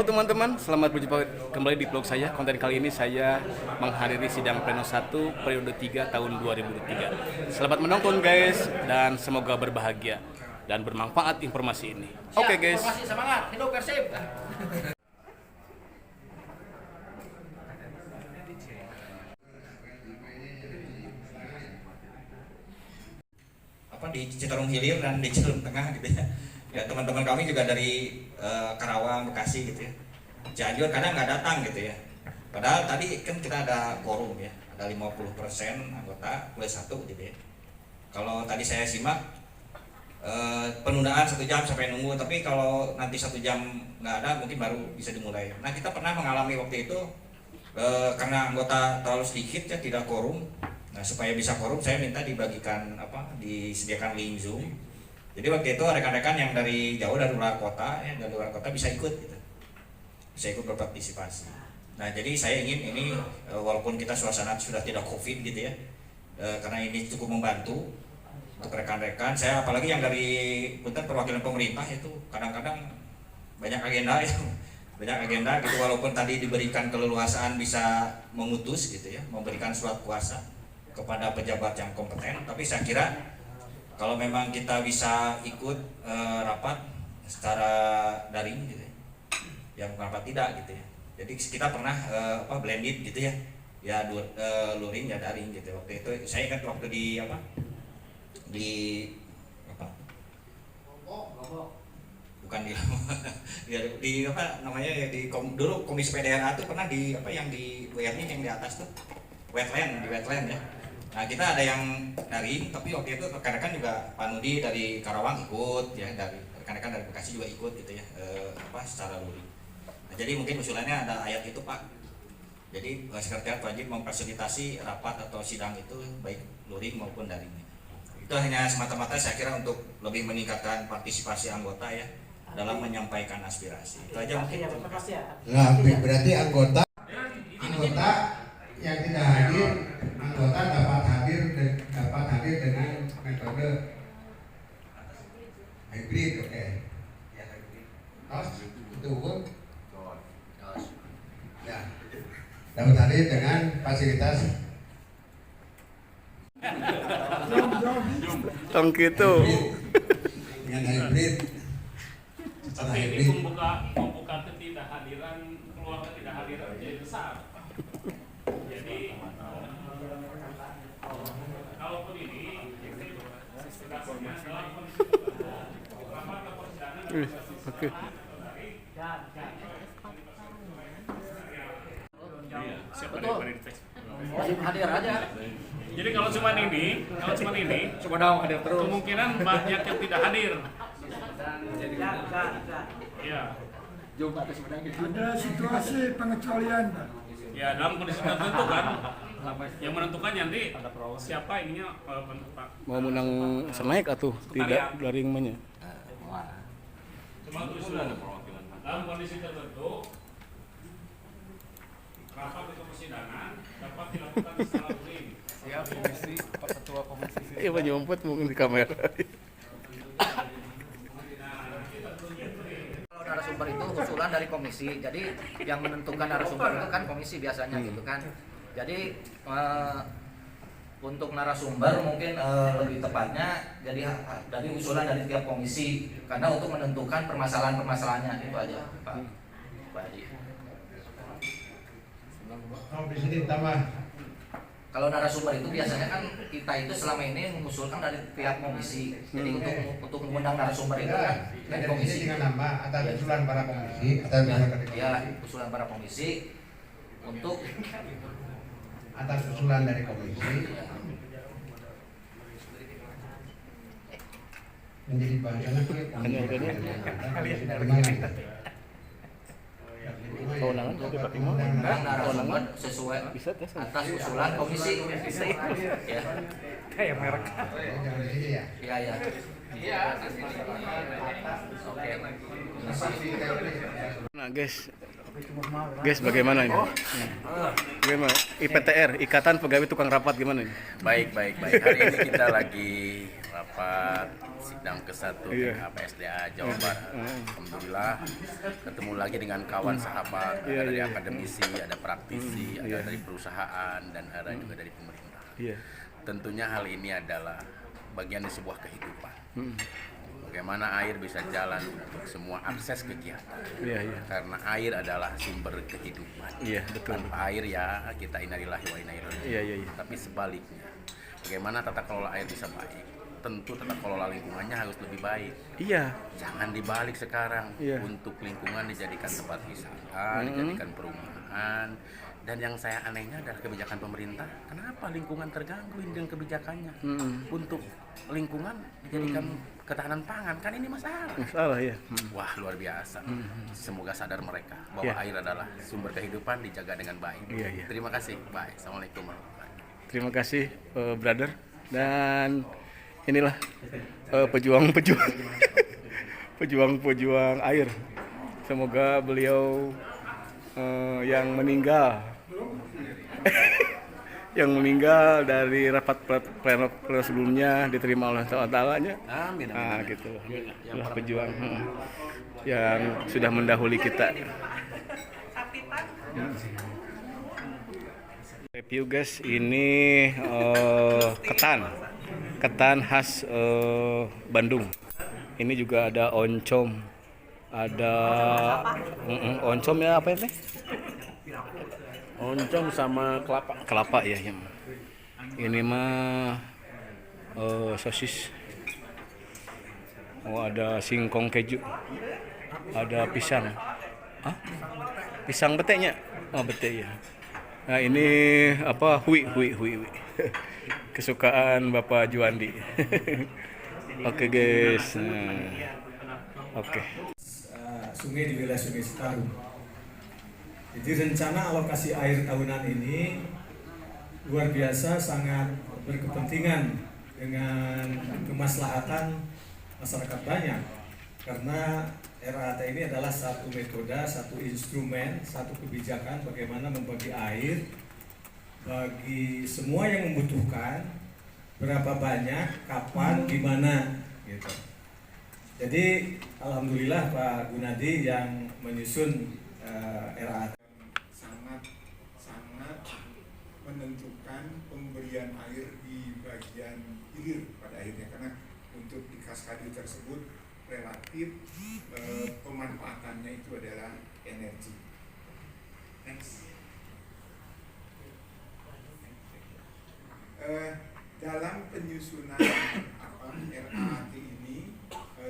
Halo teman-teman, selamat berjumpa kembali di vlog saya. Konten kali ini saya menghadiri sidang pleno 1 periode 3 tahun 2023. Selamat menonton guys, dan semoga berbahagia dan bermanfaat informasi ini. Oke guys. Informasi semangat, hidup Persib. Di Citarum Hilir dan di Cileum Tengah gitu ya. Ya teman-teman kami juga dari Karawang, Bekasi gitu ya. Cianjur kadang nggak datang gitu ya. Padahal tadi kan kita ada quorum ya, ada 50% anggota plus 1 gitu ya. Kalau tadi saya simak penundaan 1 jam sampai nunggu, tapi kalau nanti 1 jam nggak ada mungkin baru bisa dimulai. Nah kita pernah mengalami waktu itu karena anggota terlalu sedikit ya, tidak quorum. Nah supaya bisa quorum saya minta dibagikan disediakan link Zoom. Jadi waktu itu rekan-rekan yang dari jauh dari luar kota ya, dari luar kota bisa ikut gitu. Bisa ikut berpartisipasi. Nah jadi saya ingin ini walaupun kita suasana sudah tidak COVID gitu ya, karena ini cukup membantu untuk rekan-rekan. Saya apalagi yang dari Punten perwakilan pemerintah itu kadang-kadang banyak agenda ya, banyak agenda gitu. Walaupun tadi diberikan keleluasaan bisa mengutus gitu ya, memberikan surat kuasa kepada pejabat yang kompeten, tapi saya kira kalau memang kita bisa ikut rapat secara daring gitu ya, kenapa tidak gitu ya. Jadi kita pernah blended gitu ya, ya luring ya daring gitu. Waktu itu saya ingat waktu di bukan di apa namanya ya, dulu komisi PDRA itu pernah di yang di WR-nya yang di atas tuh wetland ya. Nah kita ada yang daring, tapi waktu itu rekan-rekan juga Pak Nudi dari Karawang ikut ya, dari rekan-rekan dari Bekasi juga ikut gitu ya, secara luring. Nah, jadi mungkin usulannya ada ayat itu Pak. Jadi sekretariat wajib memfasilitasi rapat atau sidang itu baik luring maupun daring. Itu hanya semata-mata saya kira untuk lebih meningkatkan partisipasi anggota ya dalam menyampaikan aspirasi. Itu aja mungkin. Nah, berarti anggota yang tidak hadir, anggota dapat hadir dengan metode hybrid, oke? Ya hybrid. Itu hukum? Ya. Dapat hadir dengan fasilitas. Tong gitu. Dengan hybrid. Tapi ini membuka ketidakhadiran, keluarga ketidakhadiran jadi besar. Jadi kalaupun ini situasinya dalam kondisi rapat atau persidangan Oke. siapa dari teks? Wajib hadir aja. Jadi kalau cuma ini, Coba dong hadir terus. kemungkinan banyak yang tidak hadir. Iya. Ada situasi pengecualian, Pak. Ya dalam kondisi tertentu kan, yang menentukan nanti siapa ininya Pak. Mau menang senaik atau tidak daring mainnya? Cuma usulan dalam kondisi tertentu rapat itu persidangan dapat dilakukan secara luring. Siap, komisi, Pak Ketua Komisi. Iya Pak nyompet mungkin di kamera. Kalau narasumber itu usulan dari komisi, jadi yang menentukan narasumber itu kan komisi biasanya gitu kan. Jadi untuk narasumber mungkin lebih tepatnya jadi dari usulan dari tiap komisi, karena untuk menentukan permasalahan-permasalahannya itu aja Pak Haji. Kalau di sini tambah. Kalau narasumber itu biasanya kan kita itu selama ini mengusulkan dari pihak komisi. Jadi untuk mengundang narasumber itu kan dari komisi. Dengan nambah atas usulan para komisi, atas usulan dari komisi. Ya, usulan para komisi untuk Atas usulan dari komisi menjadi bahasan Kewenangan untuk tapi pakai mau. mengundang narasumber sesuai atas usulan komisi. Ya. Kayak merek. jangan di sini ya. Iya, ya. Oke. Nah guys, bagaimana ini? Guys, Bagaimana? IPTR, Ikatan Pegawai Tukang Rapat gimana nih? Baik. Hari ini kita lagi rapat sidang ke-1 PSDA Jawa Barat. Alhamdulillah ketemu lagi dengan kawan sahabat, ada dari akademisi, ada praktisi, ada dari perusahaan, dan ada juga dari pemerintah. Tentunya hal ini adalah bagian dari sebuah kehidupan. Bagaimana air bisa jalan untuk semua akses kegiatan. Karena air adalah sumber kehidupan. Tanpa air ya kita innalillahi wa inna ilaihi raji'un. Tapi sebaliknya, bagaimana tata kelola air bisa baik? Tentu tata kelola lingkungannya harus lebih baik. Jangan dibalik sekarang. Untuk lingkungan dijadikan tempat wisata, dijadikan perumahan. Dan yang saya anehnya adalah kebijakan pemerintah. Kenapa lingkungan terganggu dengan kebijakannya? Untuk lingkungan dijadikan ketahanan pangan, kan ini masalah. Wah, luar biasa. Semoga sadar mereka bahwa air adalah sumber kehidupan, dijaga dengan baik. Terima kasih. Bye. Assalamualaikum warahmatullahi wabarakatuh. Terima kasih, brother. Dan inilah pejuang air. Semoga beliau yang meninggal dari rapat pleno sebelumnya diterima oleh Allah-nya. Amin. Gitu. Itulah pejuang yang sudah mendahului kita. Review guys, ini ketan khas Bandung. Ini juga ada oncom, ada oncom ya apa ini? Oncom sama Kelapa ya. Ini mah sosis. Ada singkong keju, ada pisang. Pisang beteknya? Betek ya. Nah ini apa? Hui. Kesukaan Bapak Juandi. Oke guys. Sungai di wilayah Sungai Citarum. Jadi rencana alokasi air tahunan ini luar biasa, sangat berkepentingan dengan kemaslahatan masyarakat banyak. Karena RAT ini adalah satu metode, satu instrumen, satu kebijakan bagaimana membagi air bagi semua yang membutuhkan, berapa banyak, kapan, di mana, gitu. Jadi alhamdulillah Pak Gunadi yang menyusun RAT sangat menentukan pemberian air di bagian hilir pada akhirnya, karena untuk di kaskade tersebut relatif pemanfaatannya itu adalah energi. Next. Dalam penyusunan RAT ini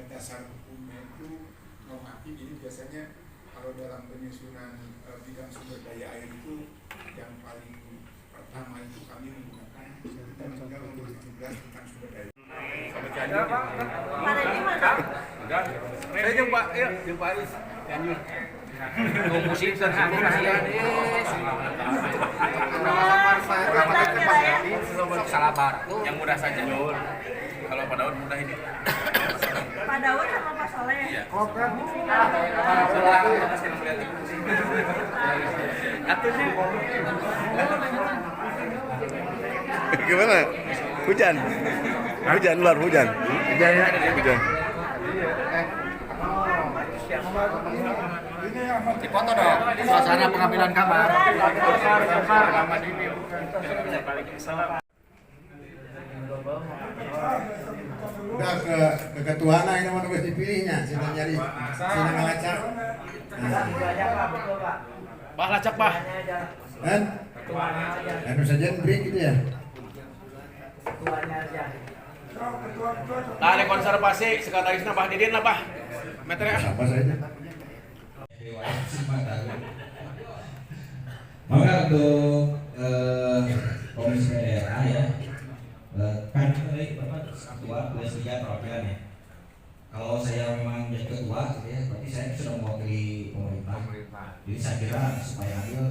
dasar hukumnya itu normatif. Jadi biasanya kalau dalam penyusunan bidang sumber daya air itu yang paling pertama itu kami menggunakan Undang-Undang Nomor 17 tentang sumber daya. Saya jumpa, jumpa Aris. Musik yang mudah saja. Kalau Pak Daud mudah ini. Pak Daud sama Pak Soleh. Iya. Gimana? Hujan. Luar hujan. Hujan. Dipoto dong, suasana pengambilan gambar. Udah ke ketuaan ini mau nunggu dipilihnya, sini nyari, sini ngelacak. Pak lacak Pak. Dan saja break gitu ya. Nah, ada konservasi sekretarisnya Pak Didin lah Pak. Meternya. Apa saja. Maka untuk komisi daerah ya, kan dari Bapak ketua perwakilan ya. Kalau saya memang jadi ketua, gitu ya, berarti saya sudah mewakili pemerintah. Jadi saya kira supaya adil.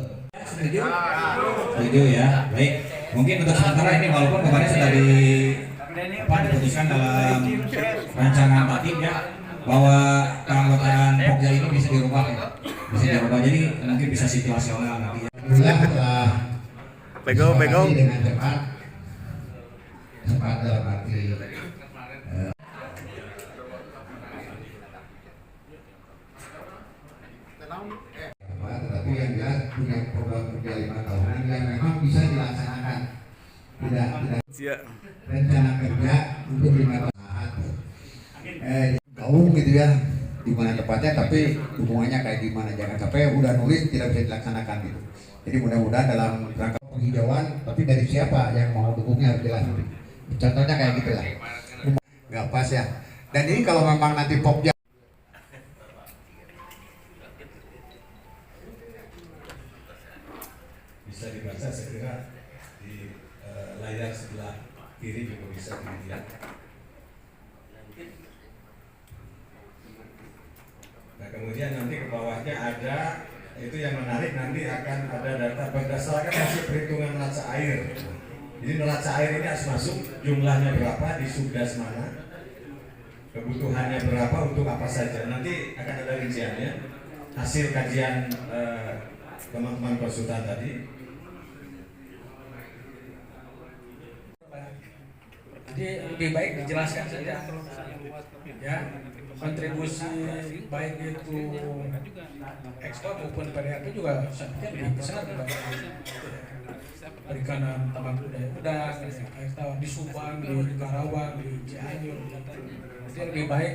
Setuju ya. Baik. Mungkin untuk sementara ini walaupun kemarin sudah diputuskan dalam rancangan tatib ya, bahwa keanggotaan Pokja ini bisa dirubah ya. Bisa dirubah, jadi mungkin bisa situasional nanti ya. Alhamdulillah setelah disepakati dengan cepat dalam arti tetapi yang jelas punya program kerja 5 tahunan yang memang bisa dilaksanakan, tidak rencana kerja untuk 5 tahun gaung gitu ya, di mana tepatnya, tapi hubungannya kayak gimana, jangan sampai udah nulis tidak bisa dilaksanakan gitu. Jadi mudah-mudahan dalam rangka penghijauan, tapi dari siapa yang mau dukungnya harus jelas. Contohnya kayak gitulah, nggak pas ya. Dan ini kalau memang nanti Pokja bisa dibaca segera di layar sebelah kiri juga bisa dilihat. Nah kemudian nanti ke bawahnya ada, itu yang menarik, nanti akan ada data berdasarkan hasil perhitungan neraca air. Jadi neraca air ini harus masuk, jumlahnya berapa, di subdas mana, kebutuhannya berapa, untuk apa saja. Nanti akan ada rinciannya, hasil kajian teman-teman konsultan tadi. Jadi lebih baik dijelaskan saja ya, kontribusi baik itu ekspor maupun PDRT juga saya pikir lebih besar dibanding perikanan tambang udang di Subang, di Karawang, di Cianjur. Jadi lebih baik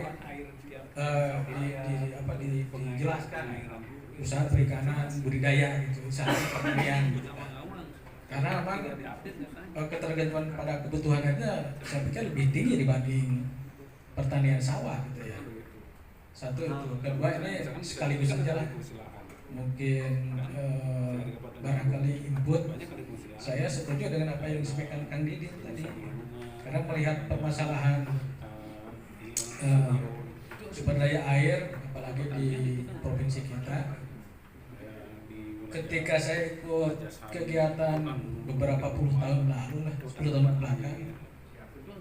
dijelaskan usaha perikanan, budidaya gitu, usaha pertanian gitu. Karena memang ketergantungan pada kebutuhan airnya saya pikir lebih tinggi dibanding pertanian sawah gitu ya. Satu itu, kedua ini sekaligus saja lah. Mungkin barangkali input, saya setuju dengan apa yang disampaikan Kang Didi tadi. Karena melihat permasalahan sumber daya air, apalagi di provinsi kita, ketika saya ikut kegiatan beberapa puluh tahun lalu lah, 10 tahun belakang,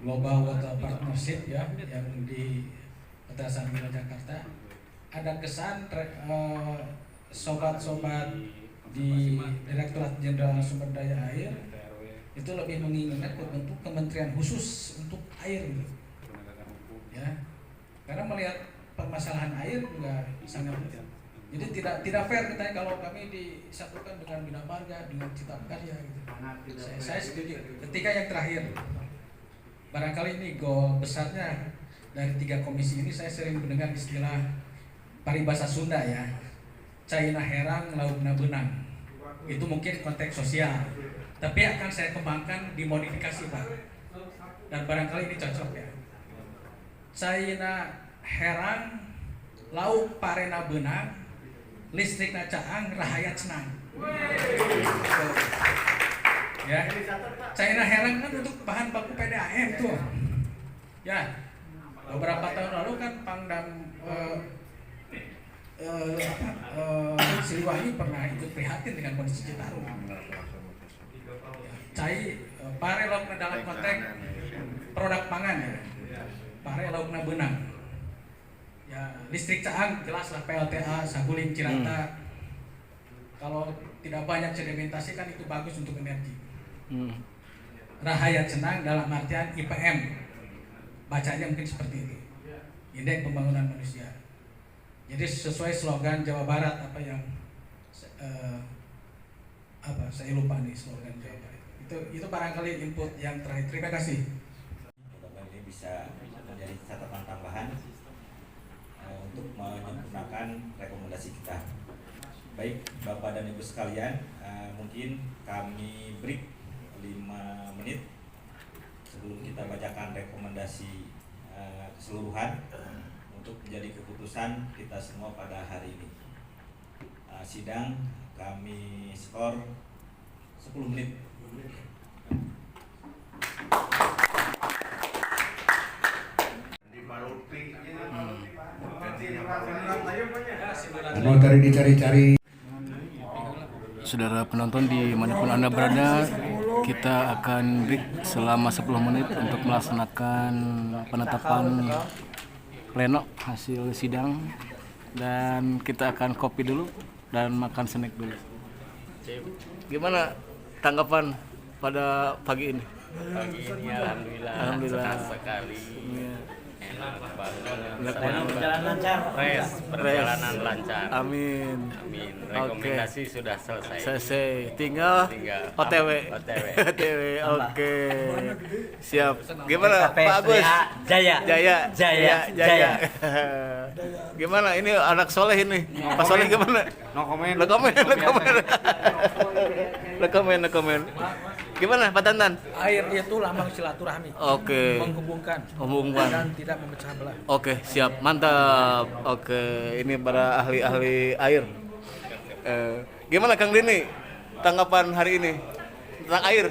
Global Water Partnership ya, yang di Kota Sarmina Jakarta, ada kesan sobat-sobat di Direktorat Jenderal Sumber Daya Air itu lebih menginginkan bentuk kementerian khusus untuk air gitu. Ya, karena melihat permasalahan air juga sangat penting. Jadi tidak fair kita kalau kami disatukan dengan Bina Marga, dengan Cita Karya gitu. Saya setuju. Ketika yang terakhir, barangkali ini goal besarnya dari 3 komisi ini, saya sering mendengar istilah paribasa Sunda ya, Caina herang, lautna benang. Itu mungkin konteks sosial, tapi akan saya kembangkan dimodifikasi Pak. Dan barangkali ini cocok ya. Caina herang, lauk parena benang, listrik caang, rahayat senang. Ya, Caina herang kan untuk bahan baku PDAM tuh. Ya, beberapa tahun lalu kan Pangdam Siliwangi pernah ikut prihatin dengan kondisi Citarum. Pare laukna dalam konteks produk pangan ya. Pare laukna benang. Ya, listrik caang jelaslah PLTA, Saguling, Cirata. Kalau tidak banyak sedimentasi kan itu bagus untuk energi. Rahayat senang dalam artian IPM. Bacanya mungkin seperti itu. Indeks Pembangunan Manusia. Jadi sesuai slogan Jawa Barat apa yang saya lupa nih slogan Jawa Barat. Itu barangkali input yang terakhir. Terima kasih. Mudah-mudahan ini bisa menjadi catatan tambahan untuk menyempurnakan rekomendasi kita. Baik Bapak dan Ibu sekalian, mungkin kami break 5 menit sebelum kita bacakan rekomendasi keseluruhan untuk menjadi keputusan kita semua pada hari ini. Sidang kami skor 10 menit. mau tadi dicari-cari. Saudara penonton dimanapun Anda berada, kita akan break selama 10 menit untuk melaksanakan penetapan pleno hasil sidang, dan kita akan kopi dulu dan makan snack dulu. Gimana tanggapan pada pagi ini? Pagi ini alhamdulillah, senang sekali. Enak banget. Perjalanan lancar. Perjalanan lancar. Amin. Amin. Rekomendasi sudah selesai. Selesai. Tinggal OTW. OTW. Oke. Siap. Gimana Pak Agus? Jaya. Gimana ini anak soleh ini? Pak Soleh gimana? No comment. No comment. Gimana Pak Tantan? Air itu lambang silaturahmi. Oke. Menghubungkan. Dan tidak memecah belah. Oke, siap. Mantap. Oke, ini para ahli-ahli air. Gimana Kang Dini? Tanggapan hari ini tentang air?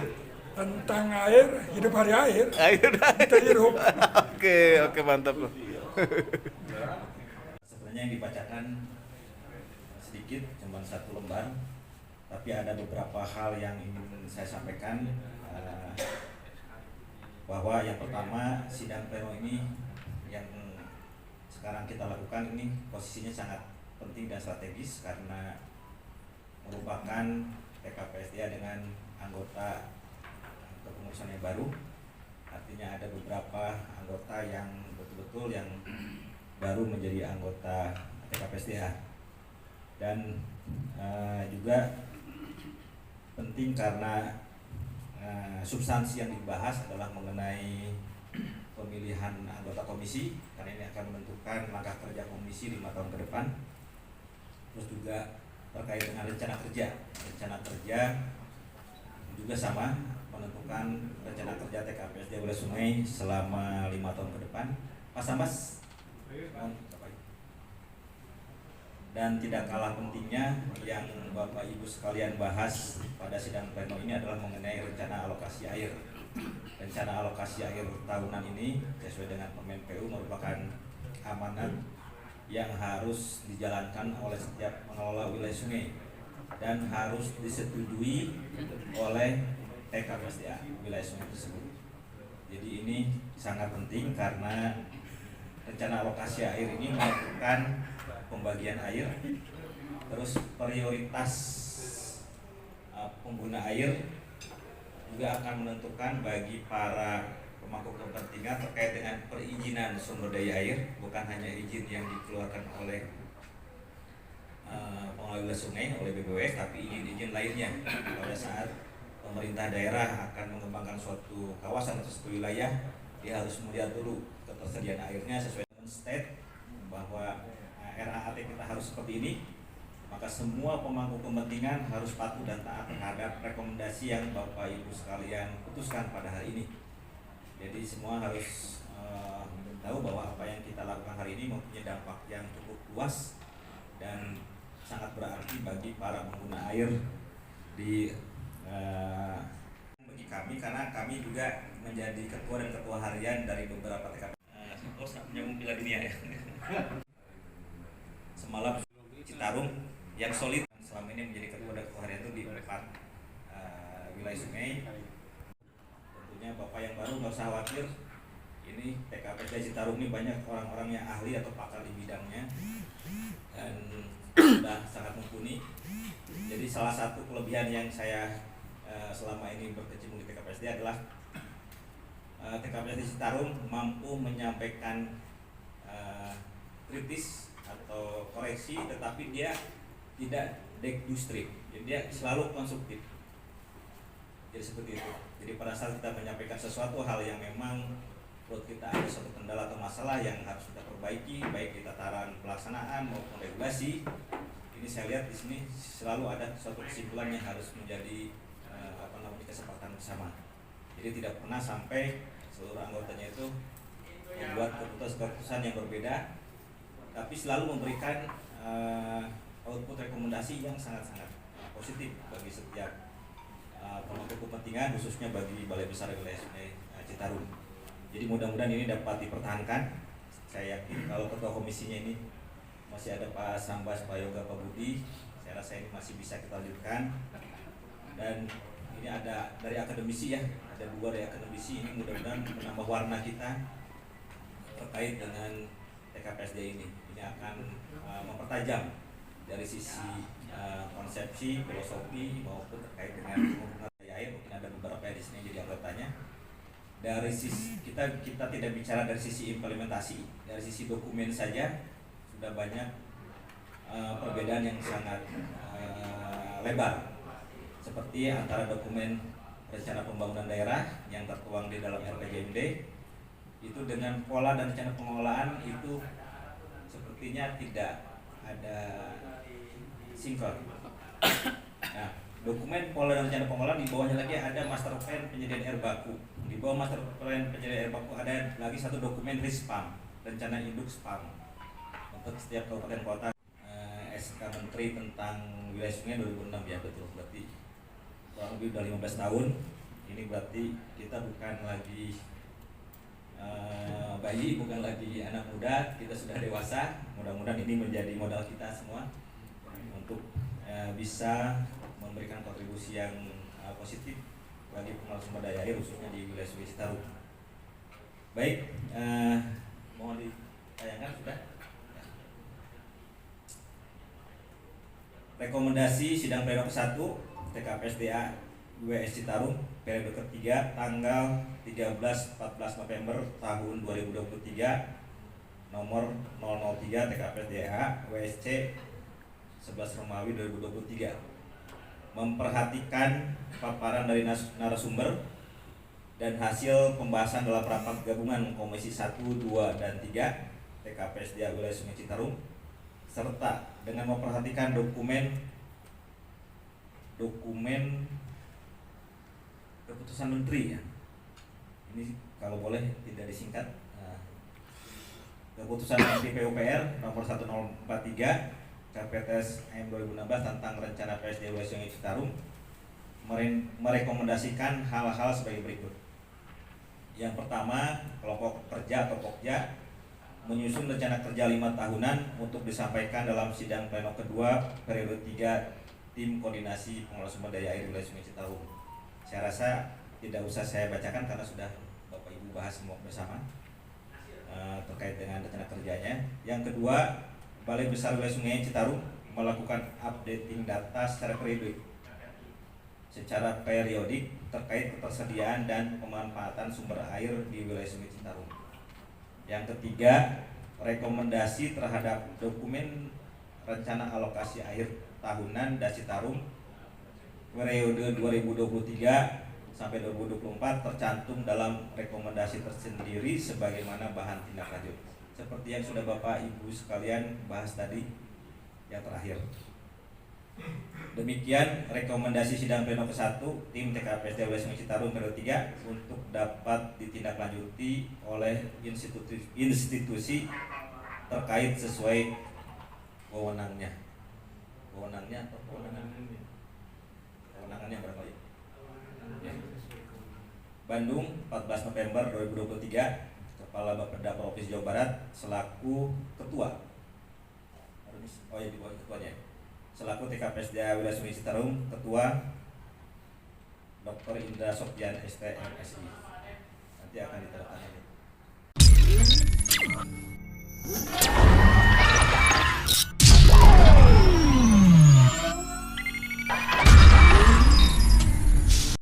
Tentang air, hidup hari air. Kita hidup. Oke, mantap loh. Sebenarnya yang dibacakan sedikit, cuma 1 lembar, tapi ada beberapa hal yang ingin saya sampaikan. Bahwa yang pertama, sidang pleno ini yang sekarang kita lakukan ini posisinya sangat penting dan strategis karena merupakan TKPSDA dengan anggota kepengurusan yang baru. Artinya ada beberapa anggota yang betul-betul yang baru menjadi anggota TKPSDA. Dan juga penting karena substansi yang dibahas adalah mengenai pemilihan anggota komisi, karena ini akan menentukan langkah kerja komisi 5 tahun ke depan. Terus juga terkait dengan rencana kerja juga sama, menentukan rencana kerja TKPSDA Wilayah Sungai selama 5 tahun ke depan. Pak Sambas, dan tidak kalah pentingnya yang Bapak Ibu sekalian bahas pada sidang pleno ini adalah mengenai rencana alokasi air. Rencana alokasi air tahunan ini sesuai dengan Permen PU merupakan amanat yang harus dijalankan oleh setiap pengelola wilayah sungai dan harus disetujui oleh TKPSDA wilayah sungai tersebut. Jadi ini sangat penting karena rencana alokasi air ini menentukan pembagian air, terus prioritas pengguna air, juga akan menentukan bagi para pemangku kepentingan terkait dengan perizinan sumber daya air, bukan hanya izin yang dikeluarkan oleh pengelola wilayah sungai oleh BBWS, tapi izin-izin lainnya pada saat pemerintah daerah akan mengembangkan suatu kawasan atau suatu wilayah, dia harus melihat dulu ketersediaan airnya sesuai dengan state bahwa RAAT kita harus seperti ini, maka semua pemangku kepentingan harus patuh dan taat terhadap rekomendasi yang Bapak Ibu sekalian putuskan pada hari ini. Jadi semua harus tahu bahwa apa yang kita lakukan hari ini mempunyai dampak yang cukup luas dan sangat berarti bagi para pengguna air di bagi kami, karena kami juga menjadi ketua dan ketua harian dari beberapa TKP. Nyambung Piala Dunia ya. Semalam Citarum yang solid selama ini menjadi ketua dan ketua harian itu di 4 wilayah sungai. Tentunya Bapak yang baru nggak usah khawatir, ini TKPSDA Citarum ini banyak orang-orang yang ahli atau pakar di bidangnya dan sudah sangat mumpuni. Jadi salah satu kelebihan yang saya selama ini berkecimpung di TKPSDA adalah TKPSDA Citarum mampu menyampaikan kritis atau koreksi, tetapi dia tidak destruktif, jadi dia selalu konstruktif. Jadi seperti itu. Jadi pada saat kita menyampaikan sesuatu hal yang memang menurut kita ada suatu kendala atau masalah yang harus kita perbaiki, baik di tataran pelaksanaan maupun regulasi, ini saya lihat di sini selalu ada suatu kesimpulan yang harus menjadi kesepakatan bersama. Jadi tidak pernah sampai seluruh anggotanya itu membuat keputusan yang berbeda, tapi selalu memberikan output rekomendasi yang sangat-sangat positif bagi setiap pemangku kepentingan, khususnya bagi Balai Besar Wilayah Sungai Citarum. Jadi mudah-mudahan ini dapat dipertahankan. Saya yakin kalau ketua komisinya ini masih ada Pak Sambas, Pak Yoga, Pak Budi, saya rasa ini masih bisa kita lanjutkan. Dan ini ada dari akademisi ya, ada 2 dari akademisi, ini mudah-mudahan menambah warna kita terkait dengan TKPSDA ini. Ini akan mempertajam dari sisi konsepsi, filosofi maupun terkait dengan penggunaan dari sisi kita tidak bicara dari sisi implementasi, dari sisi dokumen saja sudah banyak perbedaan yang sangat lebar, seperti antara dokumen rencana pembangunan daerah yang tertuang di dalam RPJMD itu dengan pola dan rencana pengelolaan itu sepertinya tidak ada sinkron. Nah, dokumen pola dan rencana pengelolaan di bawahnya lagi ada master plan penyediaan air baku. Di bawah master plan penyediaan air baku ada lagi satu dokumen RISPAM, rencana induk SPAM untuk setiap kabupaten kota. SK Menteri tentang wilayah sungai 2006 ya, betul, berarti kurang lebih udah 15 tahun. Ini berarti kita bukan lagi bayi, bukan lagi anak muda, kita sudah dewasa. Mudah-mudahan ini menjadi modal kita semua untuk bisa memberikan kontribusi yang positif bagi pengelola sumber daya air khususnya di wilayah Sungai Citarum. Baik, mohon ditayangkan sudah. Rekomendasi sidang pleno ke-1 TKPSDA WS Citarum periode ketiga tanggal 13-14 November tahun 2023 nomor 003 TKPSDA WSC 11 Romawi 2023 memperhatikan paparan dari narasumber dan hasil pembahasan dalam rapat gabungan Komisi 1, 2, dan 3 TKPSDA wilayah Sungai Citarum serta dengan memperhatikan dokumen keputusan menteri ya. Ini kalau boleh tidak disingkat. Keputusan Menteri PUPR nomor 1043 KPTS AM 2016 tentang rencana PSD wilayah Sungai Citarum merekomendasikan hal-hal sebagai berikut. Yang pertama, kelompok kerja atau Pokja menyusun rencana kerja 5 tahunan untuk disampaikan dalam sidang pleno kedua periode 3 tim koordinasi pengelola sumber daya air wilayah Sungai Citarum. Saya rasa tidak usah saya bacakan karena sudah Bapak Ibu bahas semua bersama terkait dengan rencana kerjanya. Yang kedua, Balai Besar Wilayah Sungai Citarum melakukan updating data secara periodik terkait ketersediaan dan pemanfaatan sumber air di wilayah Sungai Citarum. Yang ketiga, rekomendasi terhadap dokumen rencana alokasi air tahunan DAS Citarum periode 2023 sampai 2024 tercantum dalam rekomendasi tersendiri sebagaimana bahan tindak lanjut. Seperti yang sudah Bapak Ibu sekalian bahas tadi yang terakhir. Demikian rekomendasi sidang pleno ke-1 tim TKPSDA wilayah Sungai Citarum periode 3 untuk dapat ditindaklanjuti oleh institusi terkait sesuai wewenangnya. Wewenangnya atau kewenangannya barangkali. Ya. Bandung 14 November 2023 Kepala Bapeda Provinsi Jawa Barat selaku ketua. Oh ya, di bawah ketuanya. Selaku TKPSDA wilayah Sungai Citarum, Ketua Dr. Indra Sopyan ST MSI. Nanti akan ditandatangani.